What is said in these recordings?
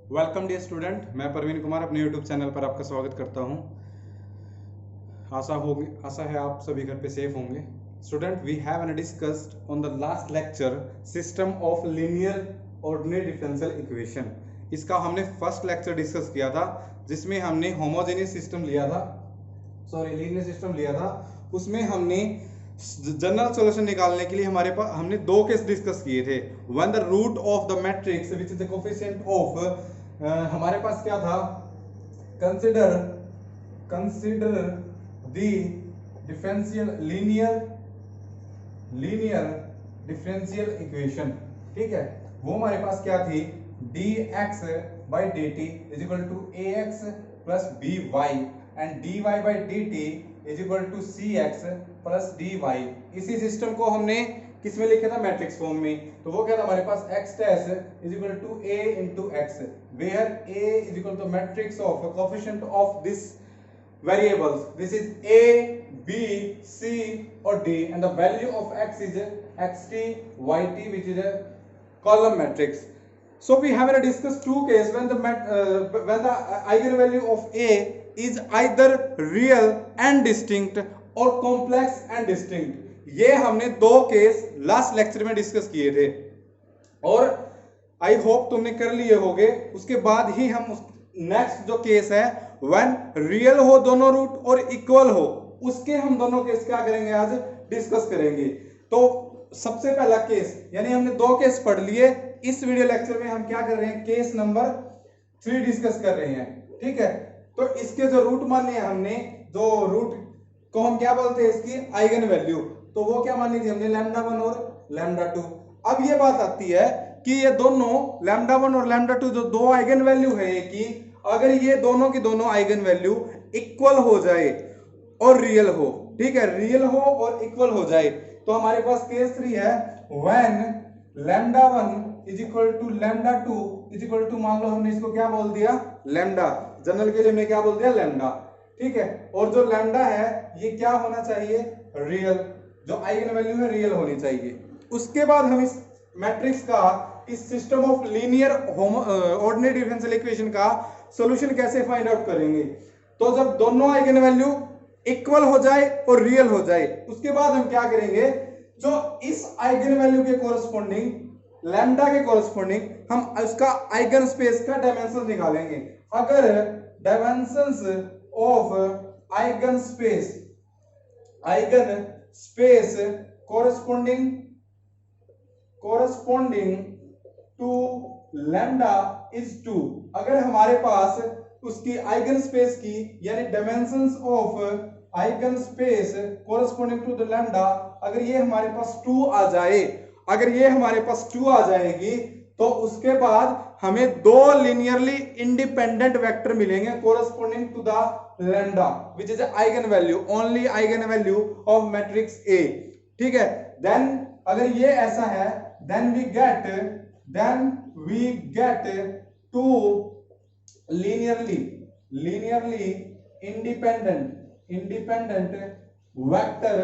Welcome dear student, मैं परवीन कुमार अपने YouTube channel पर आपका स्वागत करता हूं। आशा है आप सभी घर पे सेफ होंगे। Student, we have discussed on the last lecture system of linear ordinary differential equation. इसका हमने फर्स्ट लेक्चर डिस्कस किया था, जिसमें हमने होमोजेनियस सिस्टम लिया था, लीनियर सिस्टम लिया था। उसमें हमने जनरल सॉल्यूशन निकालने के लिए हमारे पास हमने दो केस डिस्कस किए थे। When the root of the matrix which is the coefficient of हमारे पास क्या था, consider the differential linear differential equation. ठीक है, वो हमारे पास क्या थी, dx by dt is equal to ax plus by and dy by dt is equal to cx plus dy। इसी सिस्टम को हमने किस में लिखा था, मैट्रिक्स फॉर्म में। तो वो क्या था हमारे पास, x dash is equal to a into x, where a is equal to matrix of coefficient of this variables. This is a, b, c or d, and the value of x is xt, yt, which is a column matrix. So we have discussed two cases when the eigenvalue of a is either real and distinct or complex and distinct। ये हमने दो case last lecture में discuss किए थे और I hope तुमने कर लिए होगे। उसके बाद ही हम नेक्स्ट जो केस है, व्हेन रियल हो दोनों रूट और इक्वल हो, उसके हम दोनों केस क्या करेंगे, आज डिस्कस करेंगे। तो सबसे पहला केस, यानी हमने दो केस पढ़ लिए। इस वीडियो लेक्चर में हम क्या कर रहे हैं, केस नंबर 3 डिस्कस कर रहे हैं। ठीक है, तो इसके जो रूट माने हैं हमने, जो रूट को हम क्या बोलते हैं, इसकी आइगन वैल्यू, तो वो क्या मानी थी हमने, λ1 और λ2। अब ये बात आती है कि ये दोनों λ1 और λ2 जो दो आइगन वैल्यू है कि अगर ये दोनों की दोनों आइगन वैल्यू इक्वल हो जाए और रियल हो, ठीक है, रियल हो और इक्वल हो जाए, तो हमारे पास केस 3 है, when λ1 is equal to λ2 is equal to, मान लो हमने इसको क्या बोल दिया, लैम्डा, जनरल के लिए हमने क्या बोल दिया, लैम्डा। ठीक है, और जो लैम्डा है ये क्या होना चाहिए, रियल, जो आइगन वैल्यू है रियल होनी चाहिए। उसके बाद हम इस मैट्रिक्स का, इस system of linear ordinary differential equation का सॉल्यूशन कैसे फाइंड आउट करेंगे। तो जब दोनों आइगन वैल्यू इक्वल हो जाए और रियल हो जाए, उसके बाद हम क्या करेंगे, जो इस आइगन वैल्यू के कोरस्पॉन्डिंग, लैम्डा के कोरस्पॉन्डिंग, हम उसका आइगन स्पेस का डायमेंशन निकालेंगे। अगर dimensions of eigen space corresponding to lambda is 2, अगर हमारे पास उसकी आइगन स्पेस की, यानी dimensions of eigen space corresponding to the lambda, अगर ये हमारे पास 2 आ जाए, अगर ये हमारे पास 2 आ जाएगी, तो उसके बाद हमें दो लीनियरली इंडिपेंडेंट वेक्टर मिलेंगे corresponding to the lambda, which is eigen value, only eigen value of matrix A. ठीक है, देन अगर ये ऐसा है, then we get two linearly independent vector,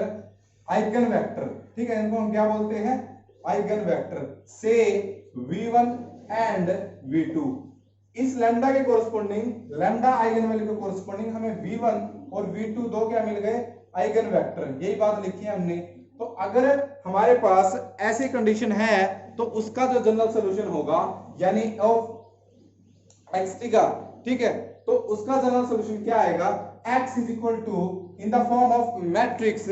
eigen vector. ठीक है, इनको हम क्या बोलते हैं, आइगन वेक्टर, से v1 एंड v2। इस लैम्डा के कोरस्पॉन्डिंग, लैम्डा आइगन वैल्यू के कोरस्पॉन्डिंग हमें v1 और v2 दो क्या मिल गए, आइगन वेक्टर। यही बात लिखी है हमने। तो अगर हमारे पास ऐसी कंडीशन है, तो उसका जो जनरल सॉल्यूशन होगा, यानी ऑफ xt का, ठीक है, तो उसका जनरल सॉल्यूशन क्या आएगा, x is equal to, in the form of matrix,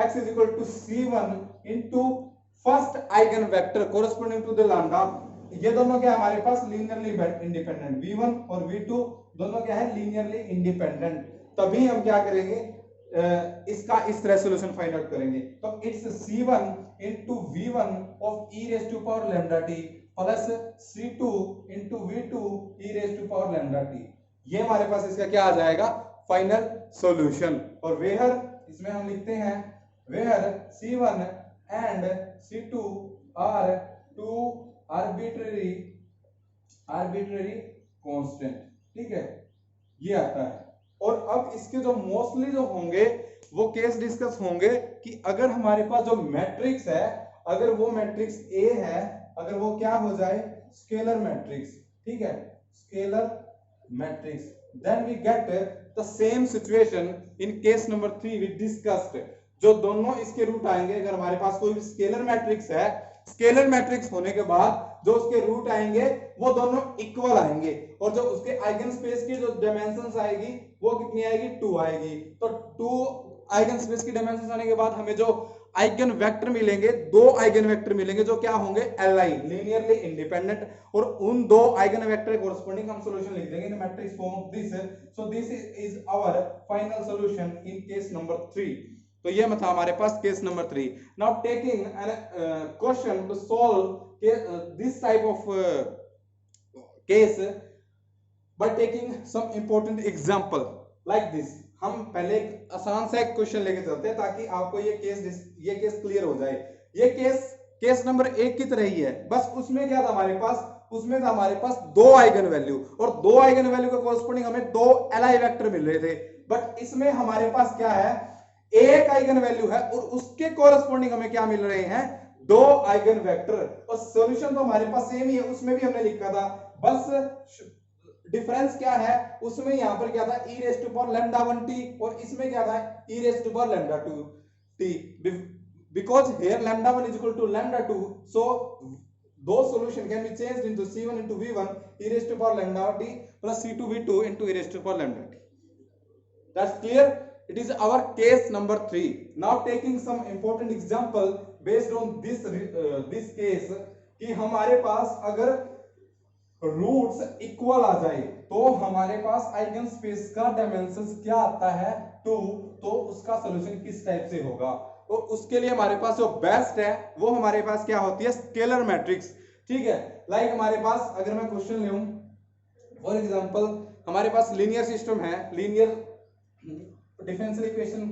x is equal to c1 into first eigen vector corresponding to the lambda. ये दोनों क्या हमारे पास लीनियरली इंडिपेंडेंट, v1 और v2 दोनों क्या है, लीनियरली इंडिपेंडेंट। तभी हम क्या करेंगे, इसका इस तरह सॉल्यूशन फाइंड आउट करेंगे। तो it's c1 into v1 of e raised to power lambda t plus c2 into v2 e raised to power lambda t। ये हमारे पास इसका क्या आ जाएगा, फाइनल सॉल्यूशन। और वेयर, इसमें हम लिखते हैं, where c1 and c2 are two arbitrary constant। ठीक है, ये आता है। और अब इसके जो मोस्टली जो होंगे वो केस डिस्कस होंगे कि अगर हमारे पास जो मैट्रिक्स है, अगर वो मैट्रिक्स ए है, अगर वो क्या हो जाए, स्केलर मैट्रिक्स, ठीक है, scalar matrix. Then we get the same situation in case number 3 we discussed. जो दोनों इसके रूट आएंगे, अगर हमारे पास कोई स्केलर मैट्रिक्स है, स्केलर मैट्रिक्स होने के बाद जो उसके रूट आएंगे वो दोनों इक्वल आएंगे, और जो उसके आइगन स्पेस की जो डायमेंशंस आएगी वो कितनी आएगी, 2 आएगी। तो 2 आइगन स्पेस की डायमेंशंस आने के बाद हमें जो आइगन वेक्टर मिलेंगे, 2 आइगन वेक्टर मिलेंगे जो क्या होंगे, Li, लीनियरली इंडिपेंडेंट, और उन 2 आइगन वेक्टर कोरस्पोंडिंग हम सॉल्यूशन लिख देंगे in matrix form of this. So this is our final solution in case number 3। तो ये था हमारे पास case number 3। Now taking an question to solve this type of case by taking some important example like this. हम पहले एक आसान सा एक क्वेश्चन लेके चलते हैं ताकि आपको ये केस क्लियर हो जाए। ये केस नंबर 1 की तरह ही है, बस उसमें क्या था हमारे पास, उसमें था हमारे पास 2 आइगन वैल्यू, और 2 आइगन वैल्यू के कोरस्पोंडिंग हमें 2 Li वेक्टर मिल रहे थे। बट इसमें हमारे पास क्या है, एक आइगन वैल्यू है और उसके कोरस्पोंडिंग हमें क्या मिल रहे हैं, 2 आइगन वेक्टर, और सॉल्यूशन तो हमारे पास सेम ही है, उसमें भी हमने लिखा था, बस डिफरेंस क्या है, उसमें यहां पर क्या था e raised to power lambda 1t, और इसमें क्या था e raised to power lambda 2t, because here lambda 1 is equal to lambda 2, so those solution can be changed into c1 into v1 e raised to power lambda t plus c2 v2 into e raised to power lambda t. That's clear. It is our case number 3. Now taking some important example based on this case, कि हमारे पास अगर roots equal आ जाए तो हमारे पास eigen space का dimensions क्या आता है, 2, तो उसका सॉल्यूशन किस टाइप से होगा। तो उसके लिए हमारे पास जो बेस्ट है वो हमारे पास क्या होती है, स्केलर मैट्रिक्स। ठीक है, लाइक हमारे पास अगर मैं क्वेश्चन लूं फॉर एग्जांपल, हमारे पास लीनियर सिस्टम है, लीनियर डिफरेंशियल इक्वेशन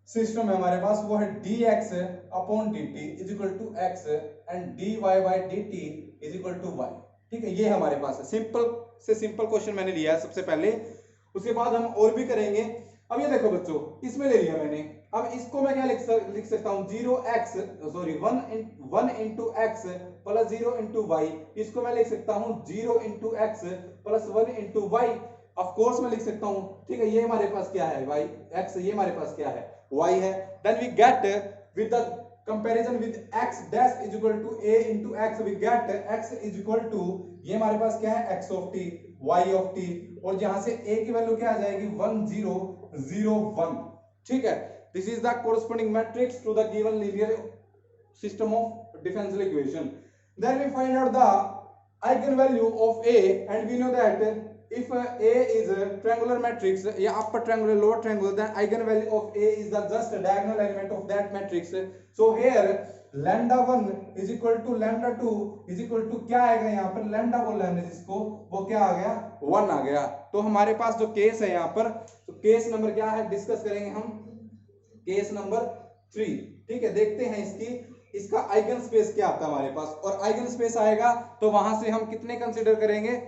सिस्टम है हमारे पास, वो है dx upon dt is equal to x and dy by dt is equal to y। ठीक है, ये हमारे पास है, सिंपल से सिंपल क्वेश्चन मैंने लिया है सबसे पहले, उसके बाद हम और भी करेंगे। अब ये देखो बच्चों, इसमें ले लिया मैंने, अब इसको मैं क्या लिख सकता हूँ, 1 into x plus 0 into y, इसको मैं लिख सकता हूँ 0 into x plus 1 into y। Of course मैं लिख सकता हूँ, ठीक है, ये हमारे पास क्या है y, x, ये हमारे पास क्या है y है। Then we get with the comparison with x dash is equal to a into x, we get x is equal to, ये हमारे पास क्या है, x of t, y of t, और जहां से a की वैल्यू क्या आ जाएगी, 1 0 0 1। ठीक है, this is the corresponding matrix to the given linear system of differential equation. Then we find out the eigen value of a, and we know that if a is a triangular matrix, या upper triangular lower triangular, then eigenvalue of a is the just diagonal element of that matrix. So here lambda 1 is equal to lambda 2 is equal to क्या आएगा, यहाँ पर lambda बोल रहे हैं जिसको, वो क्या आ गया, 1 आ गया। तो हमारे पास जो केस है यहाँ पर, तो केस नंबर क्या है डिस्कस करेंगे हम, केस नंबर 3। ठीक है, देखते हैं इसका आइगन स्पेस क्या आता है हमारे पास, और आइगन स्पेस आएगा तो वहां से हम कितने कंसीडर करेंगे,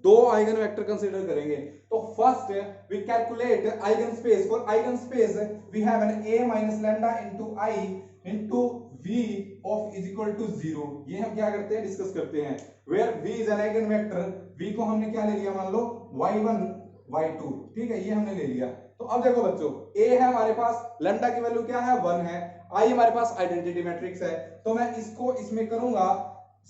2 आइगन वेक्टर कंसीडर करेंगे। तो first we calculate eigen space. For eigen space we have an a minus lambda into i into v of is equal to 0। ये हम क्या करते हैं, डिस्कस करते हैं, where v is an eigen vector, v को हमने क्या ले लिया, मान लो y1 y2। ठीक है, ये हमने ले लिया। तो अब देखो बच्चों, a है हमारे पास, लैम्डा की वैल्यू क्या है, 1 है, i हमारे पास आइडेंटिटी मैट्रिक्स है, तो मैं इसको इसमें करूंगा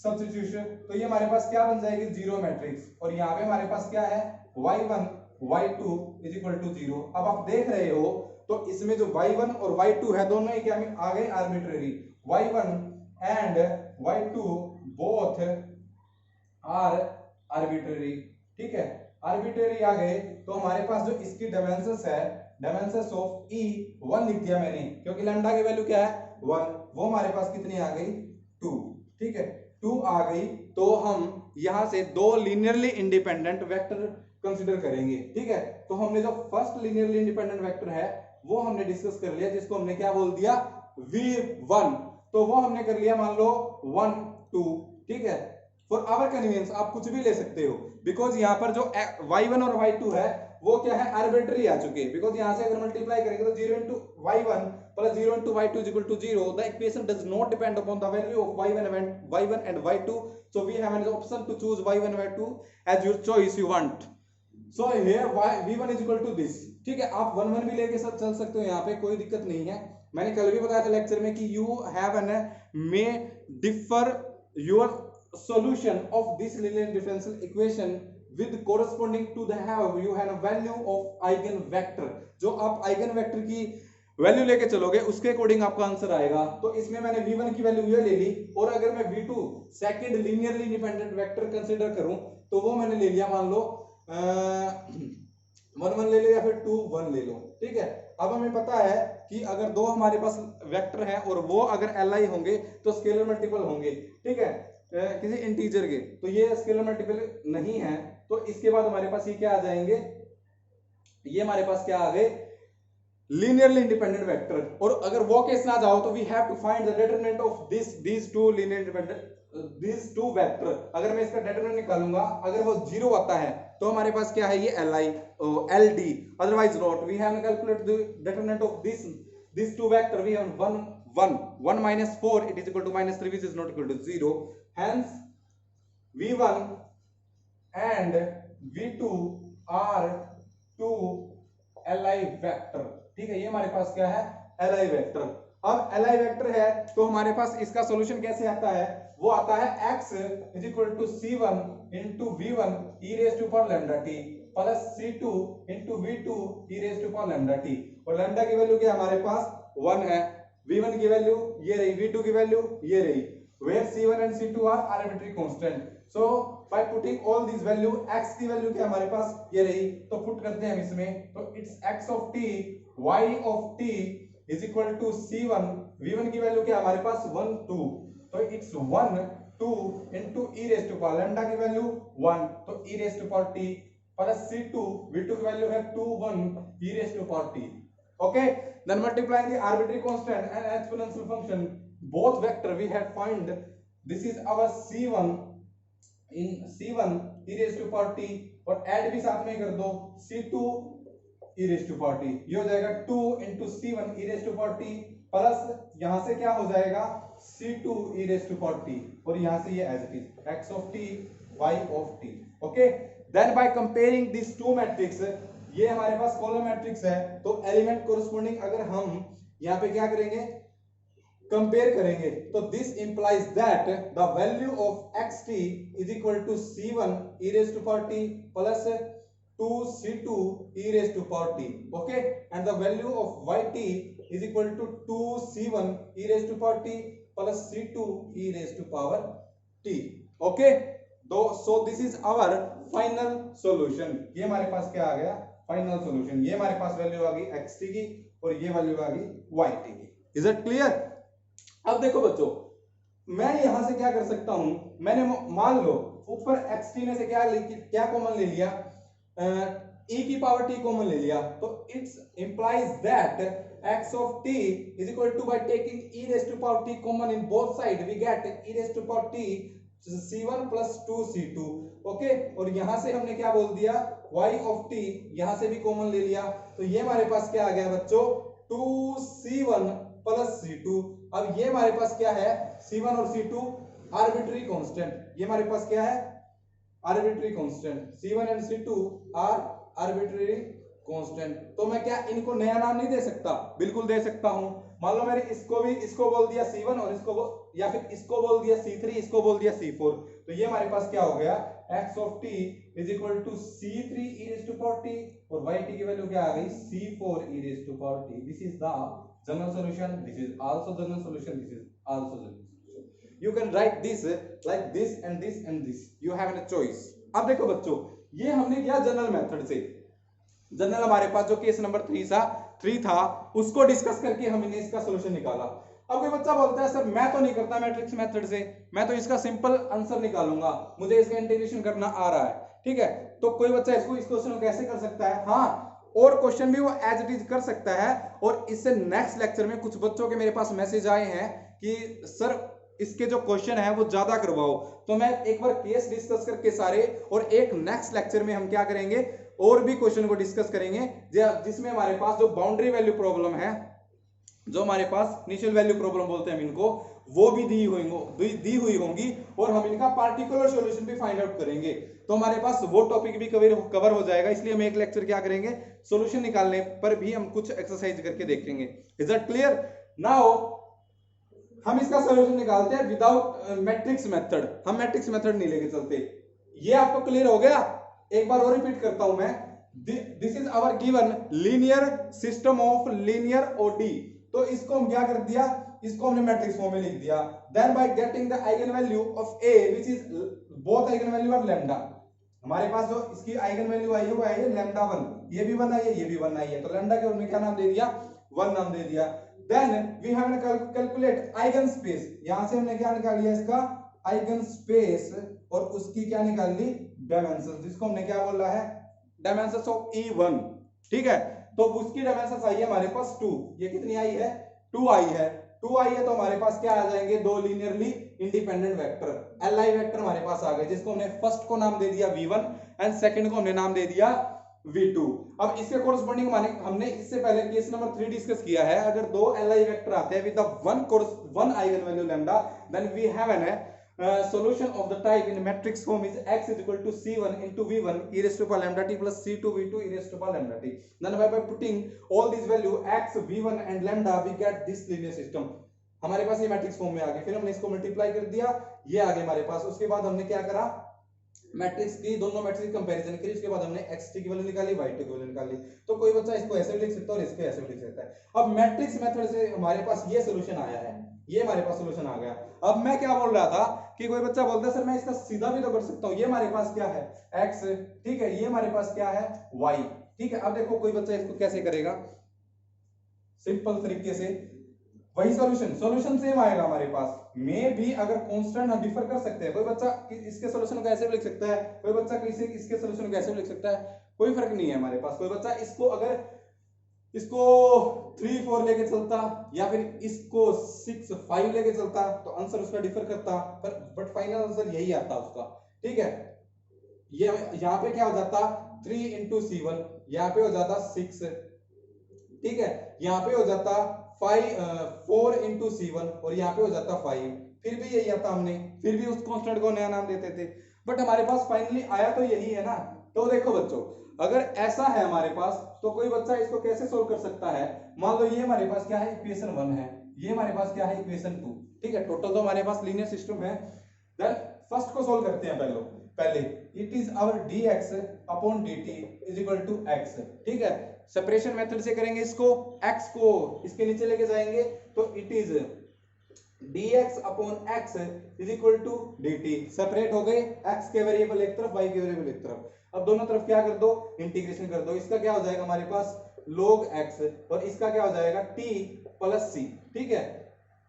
सब्स्टिट्यूशन, तो ये हमारे पास क्या बन जाएगी, 0 मैट्रिक्स, और यहाँ पे हमारे पास क्या है, y1 y2 is equal to 0। अब आप देख रहे हो तो इसमें जो y1 और y2 है दोनों ही क्या आ गए, arbitrary, y1 and y2 both are arbitrary. ठीक है, आर्बिट्रेरी आ गए, तो हमारे पास जो इसकी डायमेंशंस है, डायमेंशंस ऑफ e 1 लिख दिया मैंने, क्योंकि लैम्डा की वैल्यू क्या है, 1, वो हमारे पास कितनी आ गई, 2। ठीक है, 2 आ गई, तो हम यहां से 2 लीनियरली इंडिपेंडेंट वेक्टर कंसीडर करेंगे। ठीक है, तो हमने जो फर्स्ट लीनियरली इंडिपेंडेंट वेक्टर है वो हमने डिस्कस कर लिया, जिसको हमने क्या बोल दिया, v1, तो वो हमने कर लिया मान लो 1 2। ठीक है, फॉर आवर कन्वीनियंस आप कुछ भी ले सकते हो, बिकॉज यहाँ पर जो y1 और y2 है वो क्या है, आर्बिट्रेरी आ चुके हैं, बिकॉज यहाँ से अगर मल्टीप्लाई करेंगे तो 0 into y1 plus 0 into y2 is equal to 0, the equation does not depend upon the value of y1 and y2, So we have an option to choose y1 y2 as your choice you want. So here v1 is equal to this. ठीक है, आप 1 1 भी लेके सब चल सकते हो, यहाँ पे कोई दिक्कत नहीं है। मैंने कल भी बताया था लेक्चर में कि you have an may differ your solution of this linear differential equation with corresponding to the you have a value of eigenvector। जो आप eigenvector की वैल्यू लेके चलोगे उसके अकॉर्डिंग आपका आंसर आएगा। तो इसमें मैंने v1 की वैल्यू ये ले ली, और अगर मैं v2 second linearly independent vector consider करूं तो वो मैंने ले लिया, मान लो 1 1 ले लो या फिर 2 1 ले लो। ठीक है, अब हमें पता है कि अगर दो हमारे पास वेक्टर हैं और वो अगर li होंगे तो स्केलर मल्टीपल होंगे। ठीक है, किसी इंटीजर के, तो ये स्केलर मल्टीपल नहीं है, तो इसके बाद हमारे पास ये क्या आ जाएंगे, ये हमारे पास क्या आ गए, लीनियरली इंडिपेंडेंट वेक्टर। और अगर वो केस ना जाओ तो we have to find the determinant of these two linear independent these two vector. अगर मैं इसका डिटरमिनेंट निकालूंगा, अगर वो 0 आता है तो हमारे पास क्या है, ये LD, otherwise not. We have calculate the determinant of this two vector. We have 1 1 1 minus 4 it is equal to -3 which is not equal to 0, hence v1 and v2 are two li vector. ठीक है, ये हमारे पास क्या है, li vector. अब li vector है तो हमारे पास इसका सॉल्यूशन कैसे आता है, वो आता है x is equal to c1 into v1 e raised to power lambda t plus c2 into v2 e raised to power lambda t। और लैम्डा की वैल्यू क्या हमारे पास 1 है, v1 की वैल्यू ये रही, v2 की वैल्यू ये रही, where c1 and c2 are arbitrary constant। so by putting all these value, x की वैल्यू क्या हमारे पास ये रही, तो पुट करते हैं हम इसमें, तो it's x of t y of t is equal to c1, v1 की वैल्यू क्या हमारे पास 1 2, तो it's 1 2 into e raised to power lambda की वैल्यू 1, तो e raised to power t plus c2, v2 की वैल्यू है 2 1 e raised to power t। okay, then multiplying the arbitrary constant and exponential function both vector we had find this is our c1 in c1 e raised to power t, और add भी साथ में कर दो c2 e raised to power t, ये हो जाएगा 2 into c1 e raised to power t plus यहां से क्या हो जाएगा c2 e raised to power t, और यहां से ये as it is x of t y of t। okay, then by comparing these two matrix, ये हमारे पास कॉलम मैट्रिक्स है, तो एलिमेंट कोरस्पोंडिंग अगर हम यहाँ पे क्या करेंगे, कंपेयर करेंगे, तो this implies that the value of xt is equal to c1 e raised to power t plus 2c2 e raised to power t। Okay, and the value of yt is equal to 2c1 e raised to power t plus c2 e raised to power t। Okay, तो so this is our final solution. ये हमारे पास क्या आ गया, final solution. ये हमारे पास value आ गई xt की और ये वैल्यू आ गई yt की। Is it clear? अब देखो बच्चों, मैं यहां से क्या कर सकता हूं, मैंने मान लो ऊपर xt में से क्या कॉमन ले लिया, e की पावर t कॉमन ले लिया, तो it's implies that x of t is equal to by taking e raised to power t common in both side we get e raised to power t c1 plus 2c2। Okay, और यहां से हमने क्या बोल दिया, y of t यहां से भी कॉमन ले लिया, तो ये हमारे पास क्या आ गया बच्चों 2c1 प्लस c2। अब ये हमारे पास क्या है, c1 और c2 आर्बिट्री कांस्टेंट, ये हमारे पास क्या है arbitrary constant, c1 and c2 are arbitrary constant. तो मैं क्या इनको नया नाम नहीं दे सकता, बिल्कुल दे सकता हूं। मान लो मैंने इसको बोल दिया c1 और या फिर इसको बोल दिया c3, इसको बोल दिया c4, तो ये हमारे पास क्या हो गया x of t is equal to c3 e raised to power t और yt की वैल्यू क्या आ गई c4 e raised to power t। This is the general solution, this is also general solution, this is also general solution. You can write this like this and this and this, you have a choice. अब देखो बच्चों, ये हमने किया general method से। General हमारे पास जो केस नंबर 3 था उसको डिस्कस करके हमने इसका सॉल्यूशन निकाला। अब कोई बच्चा बोलता है सर मैं तो नहीं करता मैट्रिक्स मेथड से, मैं तो इसका सिंपल आंसर निकालूंगा, मुझे इसका इंटीग्रेशन करना आ रहा है। ठीक है, तो कोई बच्चा इस क्वेश्चन को कैसे कर सकता है, हाँ, और क्वेश्चन भी वो एज इट इज कर सकता है। और इससे नेक्स्ट लेक्चर में कुछ बच्चों के मेरे पास मैसेज आए हैं कि सर इसके जो क्वेश्चन है वो ज्यादा करवाओ, तो मैं एक बार केस डिस्कस करके सारे, और एक नेक्स्ट लेक्चर में हम क्या करेंगे और भी क्वेश्चन को डिस्कस करेंगे जिसमें हमारे पास जो बाउंड्री वैल्यू प्रॉब्लम है, जो हमारे पास इनिशियल वैल्यू प्रॉब्लम बोलते हैं हम इनको, वो भी दी हुई होंगी और हम इनका पार्टिकुलर सॉल्यूशन भी फाइंड आउट करेंगे। तो हमारे पास वो टॉपिक भी कवर हो जाएगा, इसलिए हम एक लेक्चर क्या करेंगे, सॉल्यूशन निकालने पर भी हम कुछ एक्सरसाइज करके देखेंगे। Is that clear? नाउ हम इसका सॉल्यूशन निकालते हैं विदाउट मैट्रिक्स मेथड। हम मैट्रिक्स मेथड नहीं लेके चलते। ये आपको क्लियर हो गया? एक बार और रिपीट करता हूं मैं। This is our given linear system of linear ODE. तो इसको हम क्या कर दिया, इसको हमने मैट्रिक्स फॉर्म में लिख दिया। Then by getting the eigen value of A which is both eigen value of lambda. हमारे पास जो इसकी आइगन वैल्यू आई है वो आई है लैम्डा 1। ये भी 1 आई है, ये भी 1 आई है, तो लैम्डा के हमने क्या नाम दे दिया, 1 नाम दे दिया। Then we have to calculate eigen space. यहां से हमने क्या निकाल लिया, इसका आइगन स्पेस, और उसकी क्या निकाल ली, डायमेंशन, जिसको हमने क्या बोला है, डायमेंशंस ऑफ E1। ठीक है, तो उसकी डायमेंशंस आई है हमारे पास 2। ये कितनी आई है, 2 आई है। 2 आई है तो हमारे पास क्या आ जाएंगे, दो linearly independent vector, Li vector हमारे पास आ गए, जिसको हमने फर्स्ट को नाम दे दिया V1 एंड सेकंड को हमने नाम दे दिया V2। अब इसके कोरस्पोंडिंग हमने इससे पहले केस नंबर 3 डिस्कस किया है। अगर दो Li वेक्टर आते हैं with one eigen value lambda, then we have an solution of the type in matrix form is x is equal to c1 into v1 e raised to power lambda t plus c2 v2 e raised to power lambda t. Then by putting all these value x v1 and lambda we get this linear system। हमारे पास ये matrix form में आ गए। फिर हमने इसको multiply कर दिया, ये आ गए हमारे पास। उसके बाद हमने क्या करा, मैट्रिक्स की दोनों मैट्रिक्स कंपैरिजन करी। उसके बाद हमने x की वैल्यू निकाली, y की वैल्यू निकाली। तो कोई बच्चा इसको ऐसे भी लिख सकता है और इसको ऐसे भी लिख सकता है। अब मैट्रिक्स मेथड से हमारे पास ये सॉल्यूशन आया है, ये हमारे पास सॉल्यूशन आ गया। अब मैं क्या बोल रहा था कि कोई बच्चा बोलता है सर मैं इसका सीधा भी तो कर सकता हूं। ये हमारे पास क्या है, x, ठीक है, ये हमारे पास क्या है, y, ठीक है। अब देखो कोई बच्चा इसको कैसे करेगा, सिंपल तरीके से वही सॉल्यूशन सेम आएगा हमारे पास। में भी अगर कांस्टेंट हम डिफर कर सकते हैं। कोई बच्चा इसके सॉल्यूशन को ऐसे भी लिख सकता है, कोई बच्चा इसके सॉल्यूशन को ऐसे भी लिख सकता है, कोई फर्क नहीं है हमारे पास। कोई बच्चा इसको अगर इसको 3 4 लेके चलता या फिर इसको 6 5 लेके चलता तो आंसर उसका डिफर करता, पर बट फाइनल आंसर यही आता उसका। ठीक है, ये यहाँ पे क्या हो जाता, 3 into c1, यहाँ पे हो जाता 6, ठीक है, यहाँ पे हो जाता 4 into c1 और यहाँ पे हो जाता 5। फिर भी यही आता हमने, फिर भी उस कांस्टेंट को नया नाम देते थे, बट हमारे पास फाइनली आया तो यही है ना। तो देखो बच्चों, अगर ऐसा है हमारे पास तो कोई बच्चा इसको कैसे सोल्व कर सकता है। मान लो ये हमारे पास क्या है, इक्वेशन 1 है, ये हमारे पास क्या है, इक्वेशन 2, ठीक है। टोटल तो हमारे पास लीनियर सिस्टम है। देन फर्स्ट को सोल्व करते हैं पहले it is our dx upon dt is equal to x, ठीक है। सेपरेशन मेथड से करेंगे इसको, x को इसके नीचे लेके जाएंगे तो it is dx upon x is equal to dt। Separate हो गए, x के वेरिएबल एक तरफ, y के वेरिएबल एक तरफ। अब दोनों तरफ क्या कर दो, इंटीग्रेशन कर दो। इसका क्या हो जाएगा हमारे पास log x और इसका क्या हो जाएगा t प्लस c, ठीक है,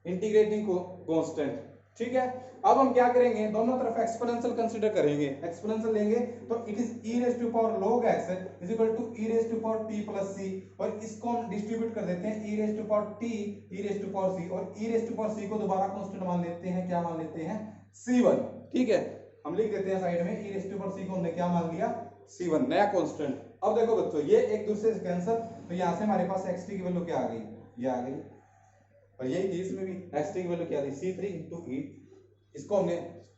इंटीग्रेटिंग कांस्टेंट, ठीक है। अब हम क्या करेंगे, दोनों तरफ एक्सपोनेंशियल कंसीडर करेंगे, एक्सपोनेंशियल लेंगे तो it is e raise to power log x is equal to e raise to power t plus c, और इसको हम डिस्ट्रीब्यूट कर देते हैं e raise to power t e raise to power c, और e raise to power c को दोबारा constant मान लेते हैं, क्या मान लेते हैं, c1, ठीक है। हम लिख देते हैं साइड में e raise to power c को हमने क्या मान लिया, c1, नया कांस्टेंट। अब देखो बच्चों, ये एक दूसरे से कैंसिल, तो यहां से हमारे पास xt की वैल्यू क्या आ गई, ये आ गई, और यही थी इसमें भी xt की वैल्यू क्या थी, c3 into e। इसको हमने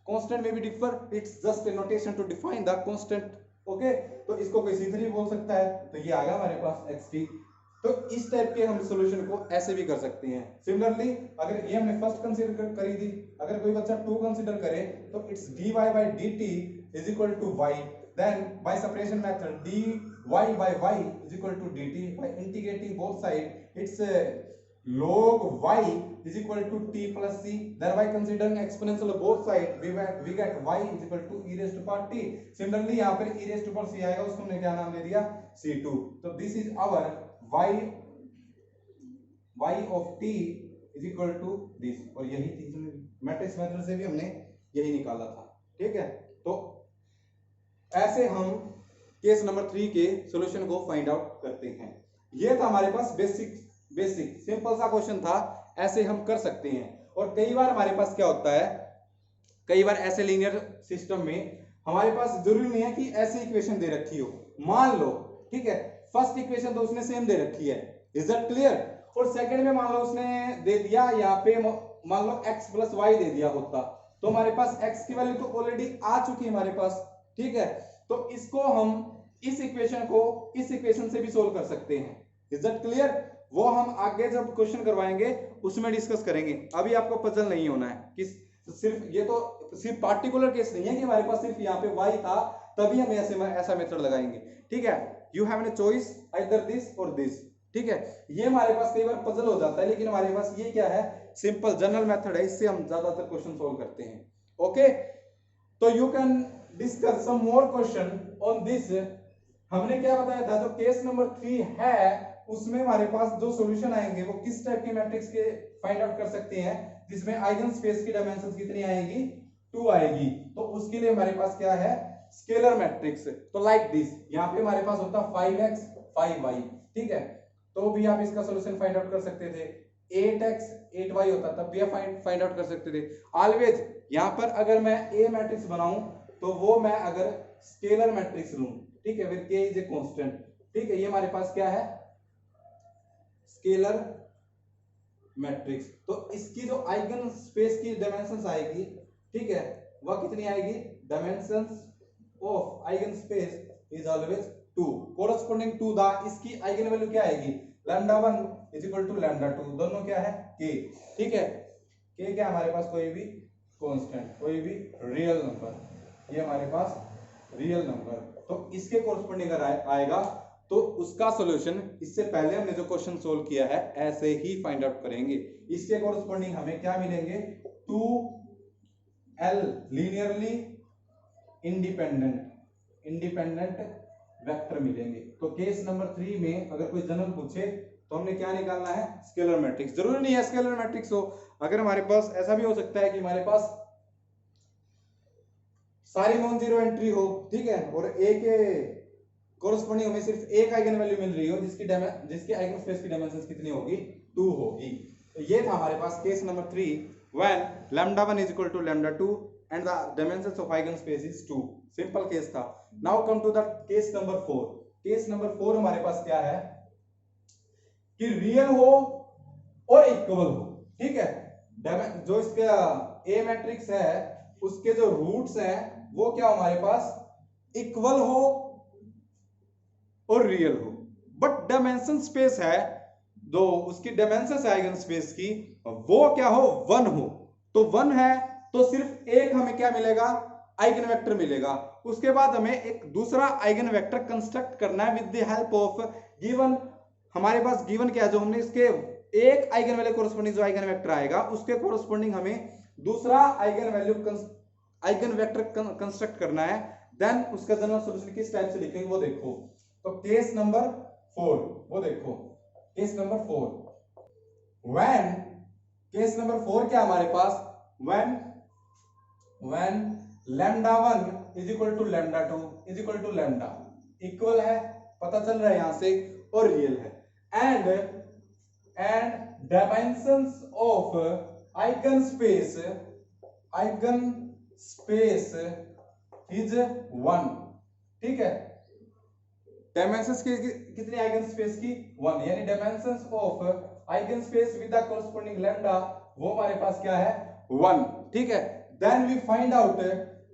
कांस्टेंट में भी differ, it's just a notation to define the constant, okay. तो इसको कोई c3 बोल सकता है, तो ये आ गया हमारे पास xt। तो इस टाइप के हम सॉल्यूशन को ऐसे भी कर सकते हैं। सिमिलरली अगर ये हमने फर्स्ट कंसीडर करी थी, अगर कोई बच्चा 2 कंसीडर करे तो it's dy by dt is equal to y, then by separation method dy by y is equal to dt, by integrating both side it's log y is equal to t plus c, thereby considering exponential of both side we get y is equal to e raised to power t। Similarly यहाँ पर e raised to power c आएगा, उसको हमने क्या नाम दे दिया, c2। तो this is our y of t is equal to this, और यही चीज मैट्रिक्स मेथड से भी हमने यही निकाला था, ठीक है। तो ऐसे हम केस नंबर 3 के सॉल्यूशन को फाइंड आउट करते हैं। ये था हमारे पास बेसिक सिंपल सा क्वेश्चन था, ऐसे हम कर सकते हैं। और कई बार हमारे पास क्या होता है, कई बार ऐसे लीनियर सिस्टम में हमारे पास जरूरी नहीं है कि ऐसी इक्वेशन दे रखी हो। मान लो, ठीक है, फर्स्ट इक्वेशन तो उसने सेम दे रखी है, इज दैट क्लियर, और सेकंड में मान लो उसने दे दिया यहाँ पे मान लो x प्लस वाई दे दिया होता, तो हमारे पास x की वैल्यू तो ऑलरेडी आ चुकी है हमारे पास, ठीक है। तो इसको हम इस इक्वेशन को इस इक्वेशन से भी सोल्व कर सकते हैं। Is that clear? वो हम आगे जब क्वेश्चन करवाएंगे उसमें डिस्कस करेंगे, अभी आपको पजल नहीं होना है कि सिर्फ ये तो सिर्फ पार्टिकुलर केस नहीं है कि हमारे पास सिर्फ यहाँ पे y था तभी हम ऐसा मेथड लगाएंगे, ठीक है। You have a choice either this और दिस, ठीक है। ये हमारे पास कई बार पजल हो जाता है, लेकिन हमारे पास ये क्या है, सिंपल जनरल मेथड है, इससे हम ज्यादातर क्वेश्चन सोल्व करते हैं। ओके, तो you can discuss some more question on this. हमने क्या बताया था, जो केस नंबर 3 है उसमें हमारे पास जो सॉल्यूशन आएंगे वो किस टाइप के मैट्रिक्स के फाइंड आउट कर सकते हैं, जिसमें आइगन स्पेस की डायमेंशंस कितनी आएगी, 2 आएगी। तो उसके लिए हमारे पास क्या है, स्केलर मैट्रिक्स। तो लाइक दिस, यहाँ पे हमारे पास होता 5x 5y, ठीक है। तो भी आप इसका सॉल्यूशन फाइंड आउट कर सकते थे। 8x 8y होता तब भी आप फाइंड आउट कर सकते थे। ऑलवेज यहाँ पर अगर मैं ए मैट्रिक्स बनाऊं तो वो मैं अगर स्केलर मैट्रिक्स लूं, ठीक है, फिर k इज ए कांस्टेंट, ठीक है। ये हमारे पास क्या है, स्केलर मैट्रिक्स। तो इसकी जो आइगन स्पेस की डायमेंशंस आएगी, ठीक है, वह कितनी आएगी, dimensions of eigen space is always 2 corresponding to the, इसकी आइगन वैल्यू क्या आएगी, λ1 इज इक्वल टू λ2, दोनों क्या है k, ठीक है। k क्या हमारे पास, कोई भी कांस्टेंट, कोई भी रियल नंबर, ये हमारे पास रियल नंबर। तो इसके कोरस्पोंडिंग अगर आएगा तो उसका सॉल्यूशन इससे पहले हमने जो क्वेश्चन सोल्व किया है ऐसे ही फाइंड आउट करेंगे। इसके कोरस्पोंडिंग हमें क्या मिलेंगे, 2l लीनियरली इंडिपेंडेंट वेक्टर मिलेंगे। तो केस नंबर 3 में अगर कोई जनरल पूछे तो हमने क्या निकालना है, स्केलर मैट्रिक्स। जरूरी नहीं है स्केलर मैट्रिक्स हो, अगर हमारे पास ऐसा भी हो सकता है कि हमारे पास सारी नॉन जीरो एंट्री हो, ठीक है, और ए के कोरस्पोंडिंग हमें सिर्फ एक आइगन वैल्यू मिल रही हो जिसकी आइगन स्पेस की डायमेंशंस कितनी होगी, 2 होगी। तो ये था हमारे पास case number 3 when λ1 is equal to λ2 and the dimensions of eigen space is 2। Simple case था। Now come to the case number 4। Case number 4 हमारे पास क्या है कि रियल हो और इक्वल हो, ठीक है। जो इसका ए मैट्रिक्स है उसके जो रूट्स हैं वो क्या हमारे पास इक्वल हो और रियल हो, बट डायमेंशन स्पेस है, जो उसकी डायमेंशन है आइगन स्पेस की वो क्या हो, 1 हो। तो 1 है तो सिर्फ एक हमें क्या मिलेगा, आइगन वेक्टर मिलेगा। उसके बाद हमें एक दूसरा आइगन वेक्टर कंस्ट्रक्ट करना है with the help of given. हमारे पास गिवन क्या है, जो हमने इसके एक आइगन वैल्यू कोरस्पोंडिंग जो आइगन वेक्टर आएगा उसके कोरस्पोंडिंग हमें दूसरा आइगन वेक्टर कंस्ट्रक्ट करना है। देन उसका जनरल सॉल्यूशन किस टाइप से लिखेंगे वो देखो। तो केस नंबर 4 वो देखो, case number 4 when, case number 4 क्या हमारे पास, when λ1 is equal to λ2 is equal to λ, equal है पता चल रहा है यहां से, और रियल है, and dimensions of eigen space is 1, ठीक है। डायमेंशंस की कितनी आइगन स्पेस की, 1, यानी dimensions of eigen space with the corresponding lambda वो हमारे पास क्या है, 1, ठीक है। Then we find out,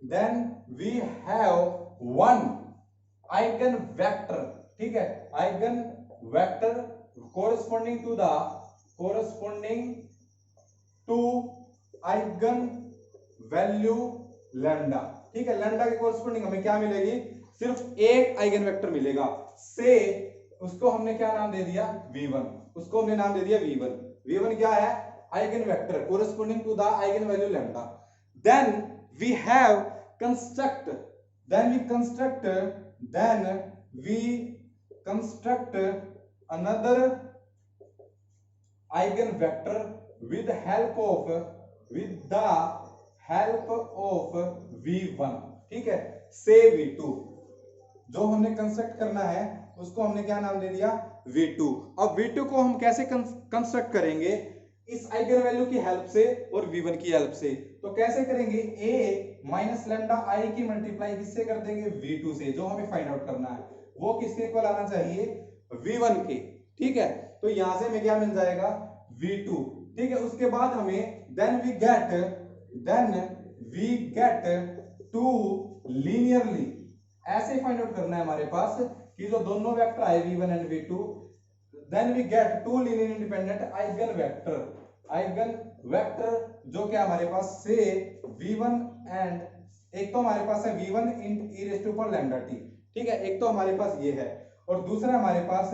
then we have 1 eigen vector, ठीक है, eigen vector corresponding to eigen value lambda, ठीक है। लैम्डा के कोरस्पोंडिंग हमें क्या मिलेगी, सिर्फ एक आइगन वेक्टर मिलेगा। से उसको हमने क्या नाम दे दिया, v1, उसको हमने नाम दे दिया v1। v1 क्या है, eigen vector corresponding to the eigen value lambda. Then we construct another eigen vector with the help of v1, ठीक है, से v2। जो हमने कंस्ट्रक्ट करना है उसको हमने क्या नाम दे दिया, v2। अब v2 को हम कैसे कंस्ट्रक्ट करेंगे, इस आइगन वैल्यू की हेल्प से और v1 की हेल्प से। तो कैसे करेंगे, a माइनस लैम्डा आई की मल्टीप्लाई किससे कर देंगे, v2 से। जो हमें फाइंड आउट करना है वो किसके इक्वल आना चाहिए, v1 के, ठीक है। तो यहां से हमें क्या मिल जाएगा, v2 ठीक है, उसके बाद हमें then we get two linearly, ऐसे फाइंड आउट करना है हमारे पास कि जो दोनों वेक्टर आए v1 and v2, then we get two linear independent eigen vector जो क्या हमारे पास से v1 एंड, एक तो हमारे पास है v1 in e raise to power lambda t, ठीक है, एक तो हमारे पास ये है, और दूसरा हमारे पास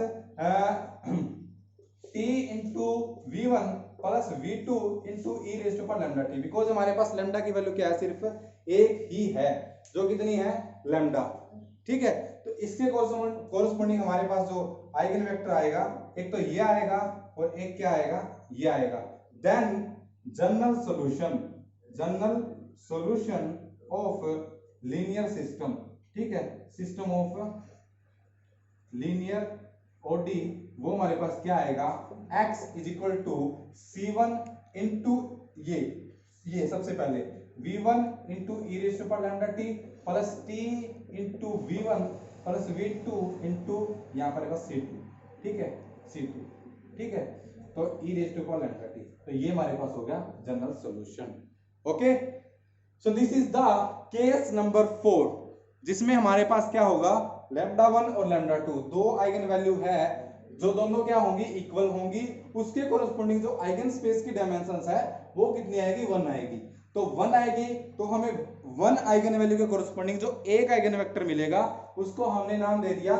t into v1 plus v2 into e raise to power lambda t, because हमारे पास लैम्डा की वैल्यू क्या है, सिर्फ एक ही है, जो कितनी है, लैम्डा, ठीक है। तो इसके कोरस्पोंडिंग हमारे पास जो आइगन वेक्टर आएगा, एक तो ये आएगा और एक क्या आएगा, ये आएगा। Then general solution of linear system, ठीक है, सिस्टम ऑफ लीनियर ओडी, वो हमारे पास क्या आएगा, x is equal to c1 into ये सबसे पहले v1 into e raise to power lambda t plus t into v1 plus v2 into यहाँ पर c2, ठीक है, c2, ठीक है, तो e raise to power lambda t, तो ये हमारे पास हो गया general solution. Okay, so this is the case number 4, जिसमें हमारे पास क्या होगा, लैम्डा 1 और लैम्डा 2 दो आइगन वैल्यू है जो दोनों क्या होंगी, इक्वल होंगी, उसके कोरस्पोंडिंग जो आइगन स्पेस की डायमेंशंस है वो कितनी आएगी, 1 आएगी। तो 1 आएगी तो हमें 1 आइगन वैल्यू के कोरस्पोंडिंग जो एक आइगन वेक्टर मिलेगा उसको हमने नाम दे दिया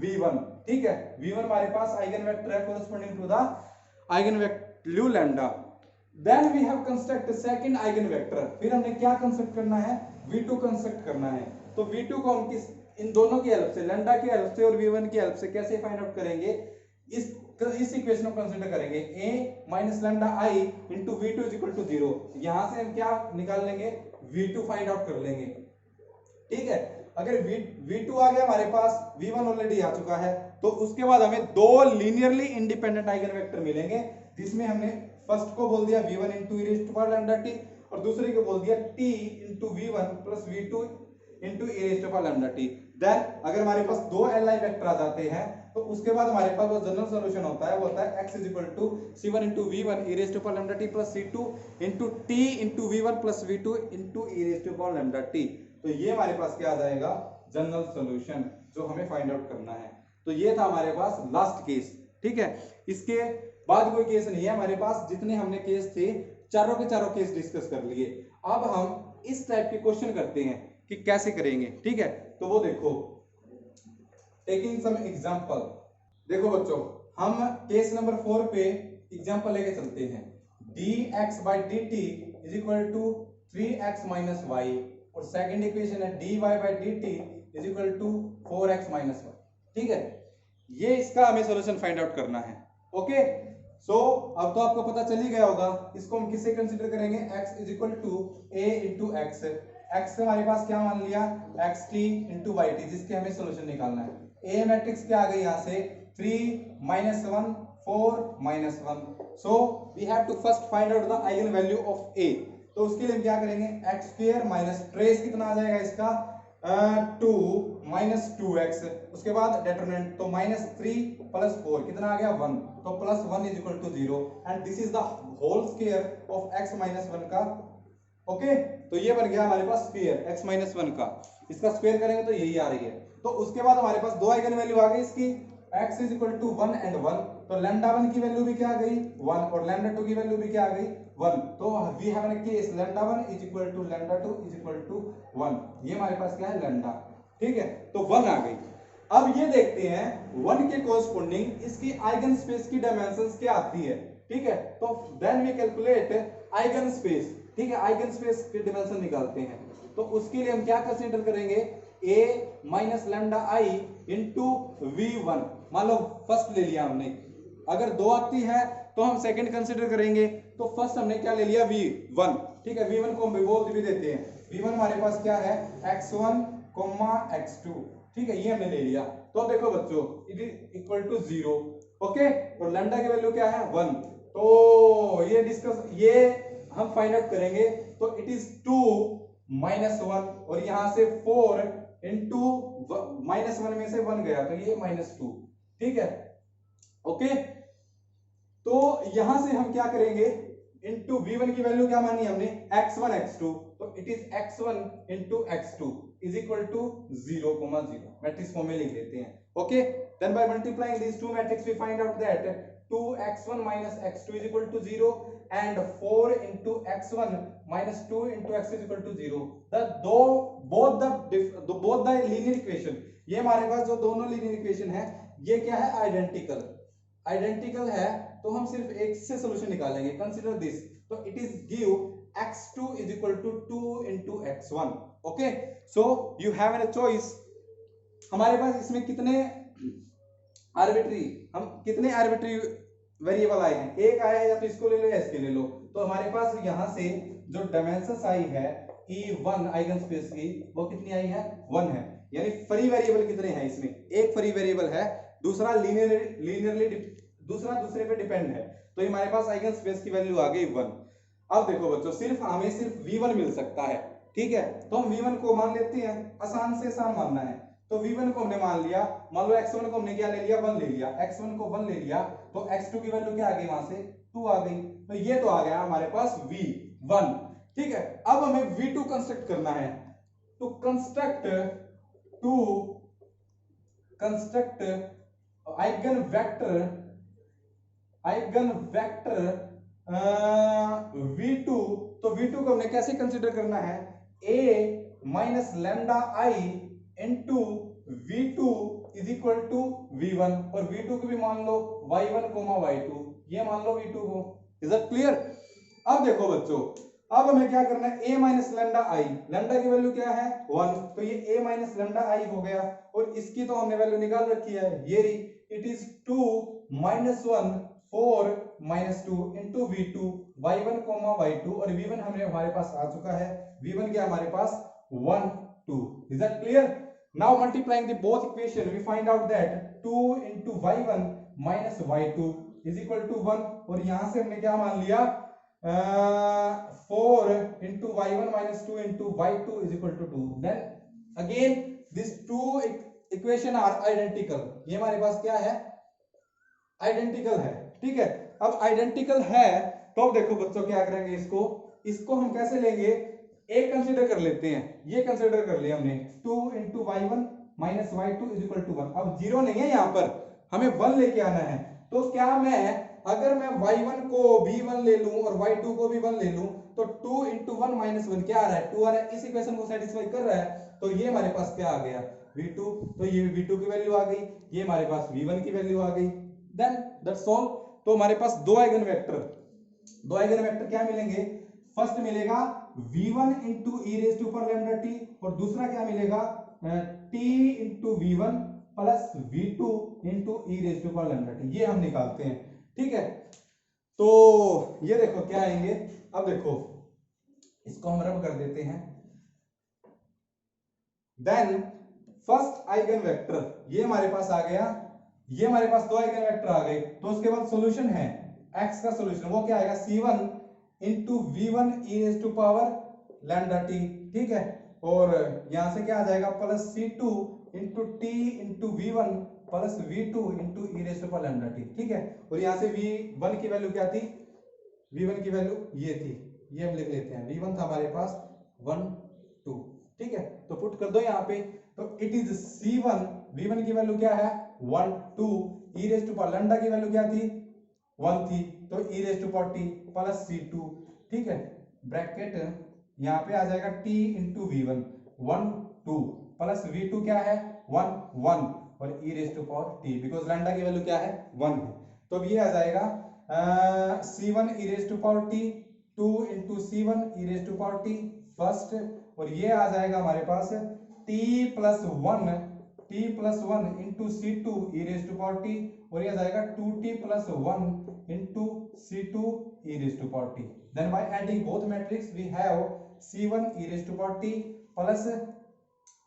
v1, ठीक है, v1 हमारे पास आइगन वेक्टर है corresponding to the eigen value lambda. Then we have construct second eigen vector, फिर हमने क्या कंस्ट्रक्ट करना है, v2 कंस्ट्रक्ट करना है। तो v2 को हम किस, इन दोनों की हेल्प से, लैम्डा की हेल्प से और v1 की हेल्प से कैसे फाइंड आउट करेंगे, इस इक्वेशन को कंसीडर करेंगे, a minus lambda i into v2 is equal to 0, यहां से हम क्या निकाल लेंगे, v2 फाइंड आउट कर लेंगे, ठीक है। अगर v2 आ गया हमारे पास, v1 ऑलरेडी आ चुका है, तो उसके बाद हमें दो लीनियरली इंडिपेंडेंट आइगन वेक्टर मिलेंगे, जिसमें हमने फर्स्ट को बोल दिया v1 into e raise to power lambda t, और दूसरे को बोल दिया t into v1 plus v2 into e raise to power lambda t। Then अगर हमारे पास दो li वेक्टर आ जाते हैं तो उसके बाद हमारे पास वो जनरल सॉल्यूशन होता है, वो होता है x is equal to c1 into v1 e raise to power lambda t plus c2 into t into v1 plus v2 into e raise to power lambda t। तो ये हमारे पास क्या आ जाएगा, जनरल सॉल्यूशन, जो हमें फाइंड आउट करना है। तो ये था हमारे पास लास्ट केस, ठीक है, इसके बाद कोई केस नहीं है हमारे पास, जितने हमने केस थे चारों के चारों केस डिस्कस कर लिए। अब हम इस टाइप के क्वेश्चन करते हैं कि कैसे करेंगे, ठीक है। तो वो देखो, टेकिंग सम एग्जांपल, देखो बच्चों, हम केस नंबर 4 पे एग्जांपल लेके चलते हैं। dx by dt is equal to 3x minus y, और सेकंड इक्वेशन है dy by dt is equal to 4x minus y, ठीक है। ये इसका हमें सॉल्यूशन फाइंड आउट करना है। ओके, सो अब तो आपको पता चल ही गया होगा, इसको हम किससे कंसीडर करेंगे, x is equal to a into x, x हमारे पास क्या मान लिया, xt इंटू वाई टी, जिसके हमें सॉल्यूशन निकालना है। a मैट्रिक्स क्या आ गई यहाँ से, 3 minus 1 4 minus 1, so we have to first find out the eigen value of a। तो उसके लिए हम क्या करेंगे, एक्स स्क्वायर माइनस ट्रेस कितना आ जाएगा इसका, 2 माइनस 2x, उसके बाद डिटरमिनेंट, तो माइनस 3 प्लस 4 कितना आ गया, 1, तो plus 1 is equal to 0, and this is the whole square of x minus 1 का। ओके, तो ये बन गया हमारे पास स्क्वायर x माइनस 1 का, इसका स्क्वायर करेंगे तो यही आ रही है। तो उसके बाद हमारे पास दो आइगन वैल्यू आ गई इसकी, x is equal to 1 and 1, तो लैम्डा 1 की वैल्यू भी क्या आ गई 1, और लैम्डा 2 की वैल्यू भी क्या आ गई 1, तो we have an case lambda 1 is equal to lambda 2 is equal to 1, ये हमारे पास क्या है लैम्डा, ठीक है, तो 1 आ गई। अब ये देखते हैं 1 के कोरस्पोंडिंग इसकी आइगन स्पेस की डायमेंशंस क्या आती है, ठीक है। तो then we calculate eigen space, ठीक है, आइगन स्पेस की डायमेंशन निकालते हैं। तो उसके लिए हम क्या कंसीडर करेंगे, a minus lambda i into v1, मान लो फर्स्ट ले लिया हमने, अगर 2 आती है तो हम सेकंड कंसीडर करेंगे, तो फर्स्ट हमने क्या ले लिया v1, ठीक है, v1 को हम बोल भी देते हैं, v1 हमारे पास क्या है x1, x2, ठीक है, ये हमने ले लिया। तो देखो बच्चों, it is equal to 0, okay, और लैम्डा की वैल्यू क्या है 1, तो ये हम फाइंड आउट करेंगे, तो इट इज 2 माइनस 1, और यहां से 4 इंटू माइनस 1 में से 1 गया तो ये माइनस 2, ठीक है, ओके। तो यहां से हम क्या करेंगे, इनटू v1 की वैल्यू क्या मानी हमने, x1 x2, तो it is x1 into x2 is equal to 0,0 matrix form में लिख लेते हैं। Okay, then by multiplying this two matrix we find out that 2x1 minus x2 is equal to 0 and 4 into x1 minus 2 into x is equal to 0. both the linear equation, ये हमारे पास जो दोनों linear equation है ये क्या है, identical है, तो हम सिर्फ एक से सोल्यूशन निकालेंगे। कंसीडर दिस, तो it is give x2 is equal to 2 into x1। Okay, so you have an choice, हमारे पास इसमें कितने आर्बिट्री वेरिएबल आए हैं, एक आया है, या तो इसको ले लो या इसके ले लो। तो हमारे पास यहां से जो डायमेंशंस आई है E1 आइगन स्पेस की, वो कितनी आई है, 1 है। यानी फ्री वेरिएबल कितने हैं इसमें, एक फ्री वेरिएबल है, दूसरा लीनियरली दूसरे पे डिपेंड है, तो ये हमारे पास आइगन स्पेस की वैल्यू आ गई 1। अब देखो बच्चों, हमें सिर्फ v1 मिल सकता है, ठीक है, तो हम v1 को मान लेते हैं, आसान से आसान मानना है। तो v1 को हमने मान लिया, मान लो x1 को हमने क्या ले लिया, 1 ले लिया, x1 को 1 ले लिया, तो x2 की वैल्यू क्या आ गई, वहां से 2 आ गई, तो ये तो आ गया हमारे पास v1। ठीक है, अब हमें v2 कंस्ट्रक्ट करना है। To construct eigen vector v2, तो v2 को हमने कैसे कंसीडर करना है, a minus lambda i into v2 is equal to v1, और v2 को भी मान लो y1 y2, ये मान लो v2 को। Is that clear? अब देखो बच्चों, अब हमें क्या करना है, a minus lambda I, lambda की वैल्यू क्या है 1, तो ये a माइनस लैम्डा आई हो गया, और इसकी तो हमने वैल्यू निकाल रखी है, ये रही, it is 2 minus 1 4 minus 2 into v2 y1 y2, और v1 हमारे पास आ चुका है, v1 क्या हमारे पास 1 2। Is that clear? Now multiplying the both equation we find out that 2 into y1 minus y2 is equal to 1, और यहां से हमने क्या मान लिया, 4 into y1 minus 2 into y2 is equal to 2। then again these two equation are identical, ये हमारे पास क्या है, आइडेंटिकल है। ठीक है, अब आइडेंटिकल है तो अब देखो बच्चों क्या करेंगे, इसको हम कैसे लेंगे, एक कंसीडर कर लेते हैं, ये कंसीडर कर लिया हमने, 2 into y1 minus y2 is equal to 1। अब जीरो नहीं है यहाँ पर, हमें 1 लेके आना है, तो क्या अगर मैं y1 को भी 1 ले लूं और y2 को भी 1 ले लूं, तो 2 into 1 minus 1 क्या आ रहा है, 2 आ रहा है, इस इक्वेशन को सेटिस्फाई कर रहा है, तो ये हमारे पास क्या आ गया, v2, तो ये v2 की वैल्यू आ गई, ये हमारे पास v1 की वैल्यू आ गई। Then that's all. तो हमारे पास दो आइगन वेक्टर क्या मिलेंगे, फर्स्ट मिलेगा v1 into e raised to power lambda t, और दूसरा क्या मिलेगा, t into v1 plus v2 into e raised to power lambda t, ये हम निकालते हैं। ठीक है, तो ये देखो क्या आएंगे, अब देखो इसको हम रब कर देते हैं। देन फर्स्ट आइगन वेक्टर ये हमारे पास आ गया, ये हमारे पास दो आइगन वेक्टर आ गए, तो उसके बाद सॉल्यूशन है, x का सॉल्यूशन वो क्या आएगा, c1 into v1 e raised to power lambda t। ठीक है, और यहां से क्या आ जाएगा, plus c2 into t into v1 plus v2 into e raised to power lambda t। ठीक है, और यहां से v1 की वैल्यू क्या थी, v1 की वैल्यू ये थी, ये हम लिख लेते हैं, v1 था हमारे पास 1 2। ठीक है, तो पुट कर दो यहाँ पे, तो इट इज c1, v1 की वैल्यू क्या है 1 2, e raised to power lambda की वैल्यू क्या थी 1 थी, तो e raised to power t plus c2। ठीक है, ब्रैकेट यहाँ पे आ जाएगा t into v1 1 2 plus v2 क्या है 1 1, और e raised to power t, because lambda की वैल्यू क्या है 1 है, तो अब ये आ जाएगा c1 e raised to power t 2 into c1 e raised to power t first, और ये आ जाएगा हमारे पास t plus 1 into c2 e raised to power t, और ये आ जाएगा 2t plus 1 into c2 e raised to power t। then by adding both matrix we have c1 e raised to power t plus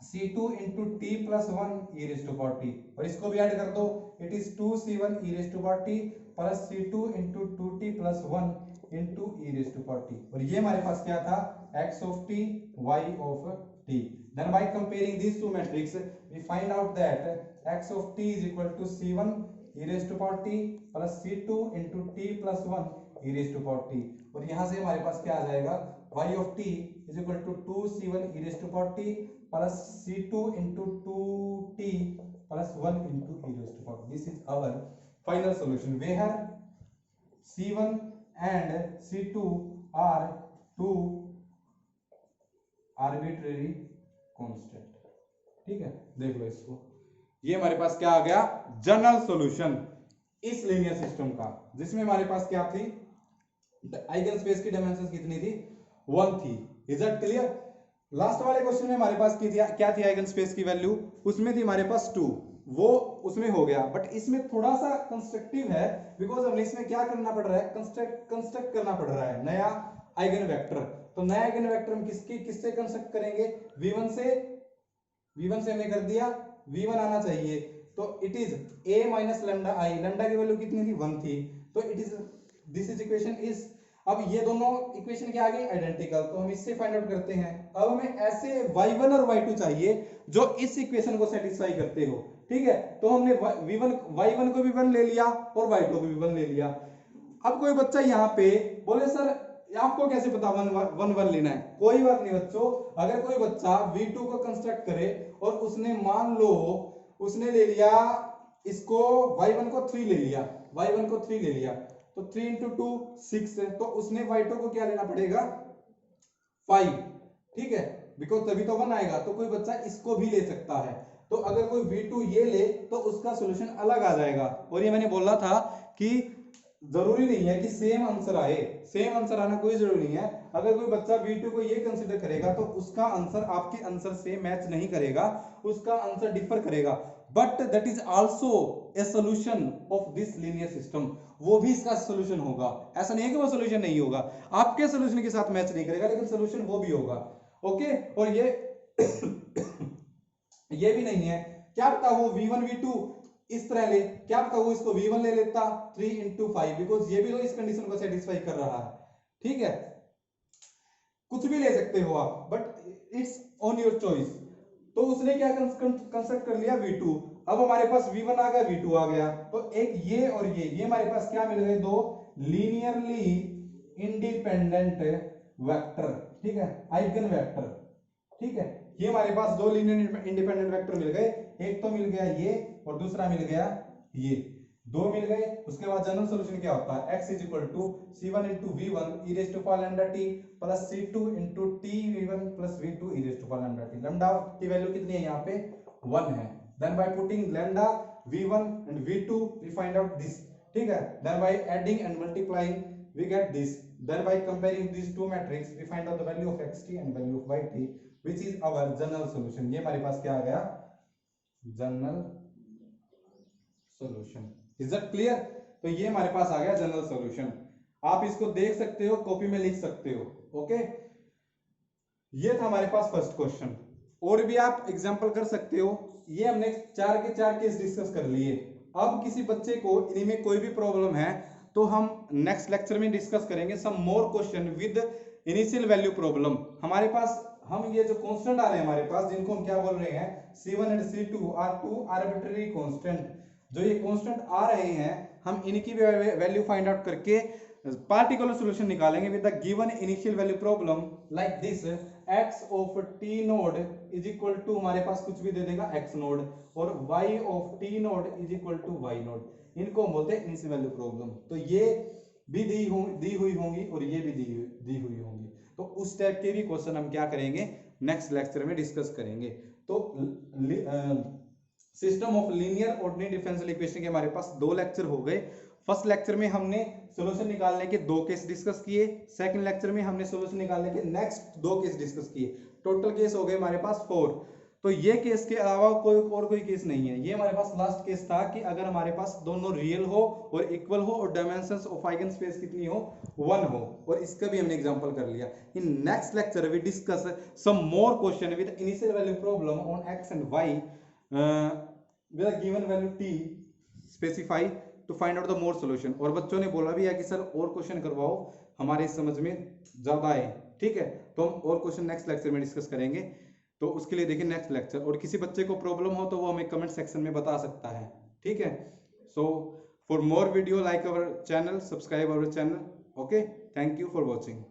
c2 into t plus 1 e raised to power t, और इसको भी add कर दो, it is 2c1 e raised to power t plus c2 into 2t plus 1 into e raised to power t, और ये हमारे पास क्या था, x of t y of t। then by comparing these two matrices we find out that x of t is equal to c1 e raised to power t plus c2 into t plus 1 e raised to power t, और यहाँ से हमारे पास क्या आ जाएगा y of t is equal to 2c1 e raised to power t plus c2 into 2t plus 1 into e raised to power t. This is our final solution where c1 and c2 are two arbitrary constant. ठीक है, देख लो इसको, ये हमारे पास क्या आ गया, जनरल सॉल्यूशन इस लीनियर सिस्टम का, जिसमें हमारे पास क्या थी, आइगन स्पेस की डायमेंशन कितनी थी, 1 थी. Is that clear? लास्ट वाले क्वेश्चन में हमारे पास क्या थी आइगन स्पेस की वैल्यू, उसमें थी हमारे पास 2, वो उसमें हो गया, बट इसमें थोड़ा सा कंस्ट्रक्टिव है, बिकॉज हमें इसमें क्या करना पड़ रहा है, कंस्ट्रक्ट करना पड़ रहा है नया आइगन वेक्टर. तो नया आइगन वेक्टर हम किससे कंस्ट्रक्ट करेंगे, v1 से हमने कर दिया, v1 आना चाहिए, तो it is a minus lambda i, lambda की वैल्यू कितनी थी, 1 थी, तो it is this is equation is. अब ये दोनों इक्वेशन क्या आ गई, आइडेंटिकल, तो हम इससे फाइंड आउट करते हैं. अब हमें ऐसे y1 और y2 चाहिए जो इस इक्वेशन को सेटिस्फाई करते हो. ठीक है, तो हमने y1 को भी 1 ले लिया और y2 को भी 1 ले लिया. अब कोई बच्चा यहाँ पे बोले सर आपको कैसे पता 1 लेना है, कोई बात नहीं बच्चों, अगर कोई बच्चा v2 को कंस्ट्रक्ट करे और उसने मान लो उसने ले लिया इसको y1 को 3 ले लिया, y1 को 3 ले लिया, तो 3 into 2 6, तो उसने y2 को क्या लेना पड़ेगा 5. ठीक है, बिकॉज तभी तो 1 आएगा, तो कोई बच्चा इसको भी ले सकता है. तो अगर कोई v2 ये ले तो उसका सॉल्यूशन अलग आ जाएगा. और ये मैंने बोला था कि जरूरी नहीं है कि सेम आंसर आए, सेम आंसर आना कोई जरूरी नहीं है. अगर कोई बच्चा v2 को ये कंसीडर करेगा तो उसका आंसर आपके आंसर से मैच नहीं करेगा, उसका आंसर डिफर करेगा, but that is also a solution of this linear system. वो भी इसका सॉल्यूशन होगा, ऐसा नहीं है कि वो सॉल्यूशन नहीं होगा, आपके सॉल्यूशन के साथ मैच नहीं करेगा लेकिन सॉल्यूशन वो भी होगा. ओके, और ये भी नहीं है, क्या पता वो v1 v2 इस तरह ले, क्या पता वो इसको v1 ले लेता 3 into 5, बिकॉज ये भी तो इस कंडीशन को सेटिस्फाई कर रहा है. ठीक है, कुछ भी ले सकते हो आप, but it's on your choice. तो उसने क्या कंस्ट्रक्ट कर लिया v2, अब हमारे पास v1 आ गया, v2 आ गया, तो एक ये और ये हमारे पास क्या मिल गए, दो लीनियरली इंडिपेंडेंट वेक्टर. ठीक है, आइगन वेक्टर. ठीक है, ये हमारे पास दो लीनियर इंडिपेंडेंट वेक्टर मिल गए, एक तो मिल गया ये और दूसरा मिल गया ये, दो मिल गए. उसके बाद जनरल सॉल्यूशन क्या होता है, x is equal to c1 into v1 e raised to power lambda t plus c2 into t v1 plus v2 e raised to power lambda t. Lambda की वैल्यू कितनी है यहाँ पे 1 है. Then by putting lambda v1 and v2 we find out this. ठीक है, then by adding and multiplying we get this. Then by comparing this two matrix we find out the value of xt and value of yt which is our general solution. ये हमारे पास क्या आ गया, general solution. Is that clear? तो ये हमारे पास आ गया जनरल सॉल्यूशन. आप इसको देख सकते हो, कॉपी में लिख सकते हो. ओके, ये था हमारे पास फर्स्ट क्वेश्चन. और भी आप एग्जांपल कर सकते हो. ये हमने 4 के 4 केस डिस्कस कर लिए. अब किसी बच्चे को इनमें कोई भी प्रॉब्लम है तो हम नेक्स्ट लेक्चर में डिस्कस करेंगे some more question with initial value problem. हमारे पास हम ये जो कांस्टेंट आ रहे हैं हमारे पास, जिनको हम क्या बोल रहे हैं, c1 and c2 are two arbitrary constant. जो ये कांस्टेंट आ रहे हैं हम इनकी वैल्यू फाइंड आउट करके पार्टिकुलर सॉल्यूशन निकालेंगे with the given initial value problem like this. x of t naught is equal to, हमारे पास कुछ भी दे देगा x नोड, और y of t naught is equal to y naught. इनको हम बोलते हैं इनिशियल वैल्यू प्रॉब्लम. तो ये भी दी हुई होंगी और ये भी दी हुई होंगी. तो उस टाइप के भी क्वेश्चन हम क्या करेंगे, नेक्स्ट लेक्चर में डिस्कस करेंगे. तो system of linear ordinary differential equation के हमारे पास 2 लेक्चर हो गए. फर्स्ट लेक्चर में हमने सॉल्यूशन निकालने के 2 केस डिस्कस किए. सेकंड लेक्चर में हमने सॉल्यूशन निकालने के नेक्स्ट 2 केस डिस्कस किए. टोटल केस हो गए हमारे पास 4. तो ये केस के अलावा कोई केस नहीं है. ये हमारे पास लास्ट केस था कि अगर हमारे पास दोनों रियल हो और इक्वल हो और डायमेंशंस ऑफ आइगन स्पेस कितनी हो, 1 हो, और इसका भी हमने एग्जांपल कर लिया. In next lecture we discuss some more question with initial value problem on x and y with a given value t specify to find out the more solution. और बच्चों ने बोला भी है कि सर और क्वेश्चन करवाओ, हमारे समझ में ज्यादा है. ठीक है, तो हम और क्वेश्चन नेक्स्ट लेक्चर में डिस्कस करेंगे. तो उसके लिए देखिए नेक्स्ट लेक्चर. और किसी बच्चे को प्रॉब्लम हो तो वो हमें कमेंट सेक्शन में बता सकता है. ठीक है, So for more video, like our channel, subscribe our channel. Okay, thank you for watching.